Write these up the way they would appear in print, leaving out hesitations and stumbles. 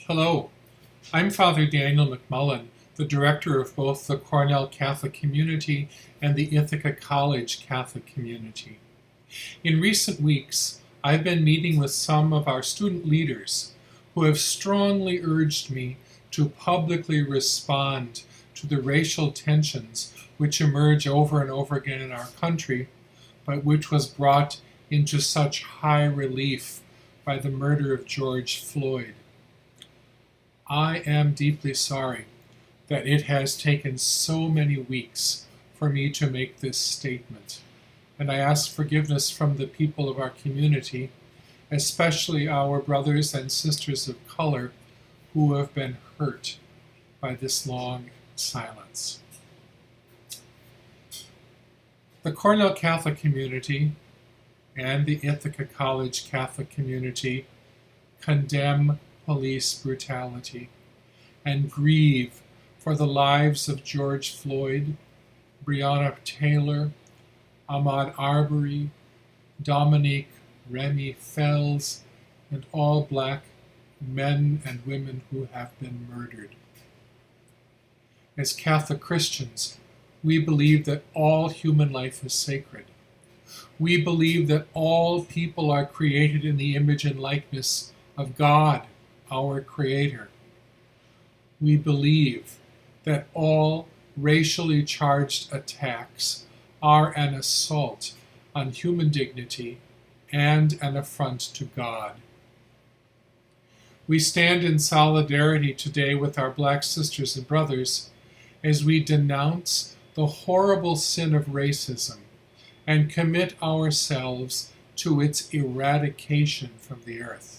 Hello, I'm Father Daniel McMullin, the director of both the Cornell Catholic Community and the Ithaca College Catholic Community. In recent weeks, I've been meeting with some of our student leaders who have strongly urged me to publicly respond to the racial tensions which emerge over and over again in our country, but which was brought into such high relief by the murder of George Floyd. I am deeply sorry that it has taken so many weeks for me to make this statement, and I ask forgiveness from the people of our community, especially our brothers and sisters of color who have been hurt by this long silence. The Cornell Catholic Community and the Ithaca College Catholic Community condemn police brutality and grieve for the lives of George Floyd, Breonna Taylor, Ahmaud Arbery, Dominique Remy Fells, and all Black men and women who have been murdered. As Catholic Christians, we believe that all human life is sacred. We believe that all people are created in the image and likeness of God, our Creator. We believe that all racially charged attacks are an assault on human dignity and an affront to God. We stand in solidarity today with our Black sisters and brothers as we denounce the horrible sin of racism and commit ourselves to its eradication from the earth.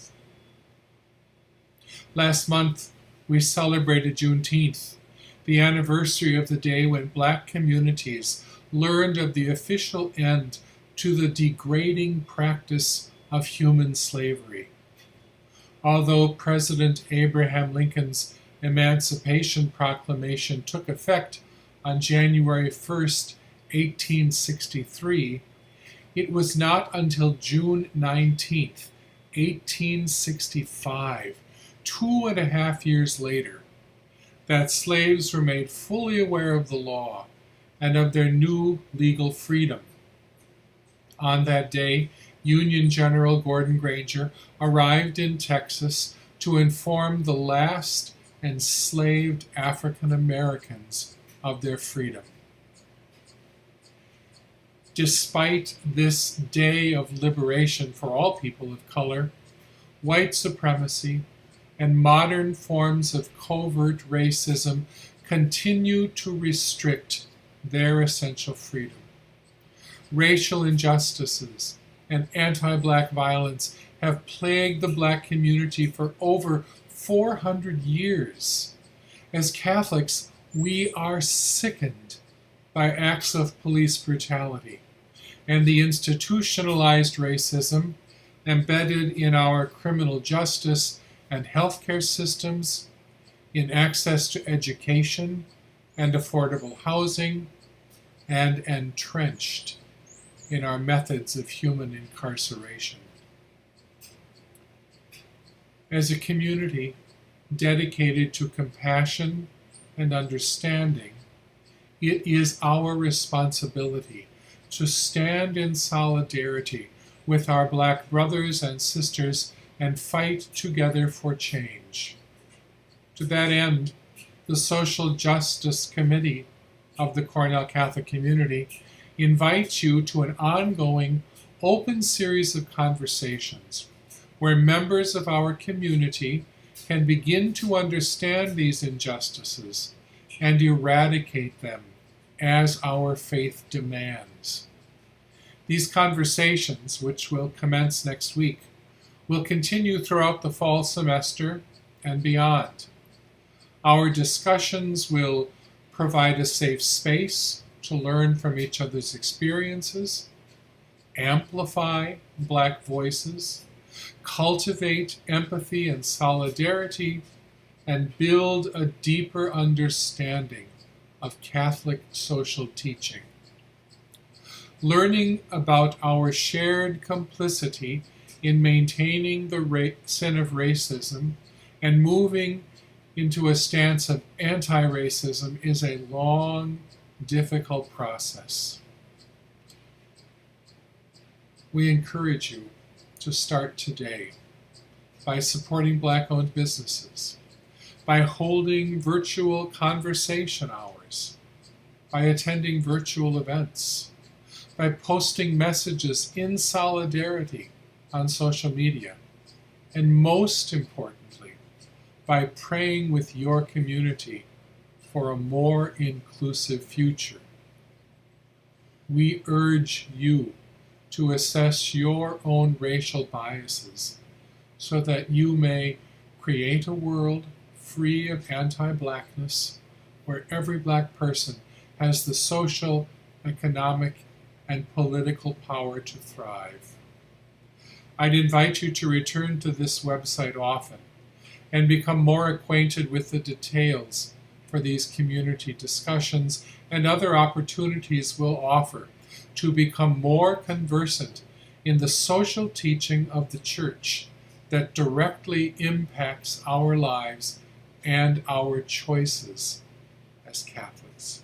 Last month, we celebrated Juneteenth, the anniversary of the day when Black communities learned of the official end to the degrading practice of human slavery. Although President Abraham Lincoln's Emancipation Proclamation took effect on January 1st, 1863, it was not until June 19th, 1865, 2.5 years later, that slaves were made fully aware of the law and of their new legal freedom. On that day, Union General Gordon Granger arrived in Texas to inform the last enslaved African Americans of their freedom. Despite this day of liberation for all people of color, white supremacy and modern forms of covert racism continue to restrict their essential freedom. Racial injustices and anti-Black violence have plagued the Black community for over 400 years. As Catholics, we are sickened by acts of police brutality and the institutionalized racism embedded in our criminal justice and healthcare systems, in access to education and affordable housing, and entrenched in our methods of human incarceration. As a community dedicated to compassion and understanding, it is our responsibility to stand in solidarity with our Black brothers and sisters and fight together for change. To that end, the Social Justice Committee of the Cornell Catholic Community invites you to an ongoing, open series of conversations where members of our community can begin to understand these injustices and eradicate them as our faith demands. These conversations, which will commence next week, will continue throughout the fall semester and beyond. Our discussions will provide a safe space to learn from each other's experiences, amplify Black voices, cultivate empathy and solidarity, and build a deeper understanding of Catholic social teaching. Learning about our shared complicity in maintaining the sin of racism And moving into a stance of anti-racism is a long, difficult process. We encourage you to start today by supporting Black-owned businesses, by holding virtual conversation hours, by attending virtual events, by posting messages in solidarity on social media, and most importantly, by praying with your community for a more inclusive future. We urge you to assess your own racial biases so that you may create a world free of anti-Blackness, where every Black person has the social, economic, and political power to thrive. I'd invite you to return to this website often and become more acquainted with the details for these community discussions and other opportunities we'll offer to become more conversant in the social teaching of the Church that directly impacts our lives and our choices as Catholics.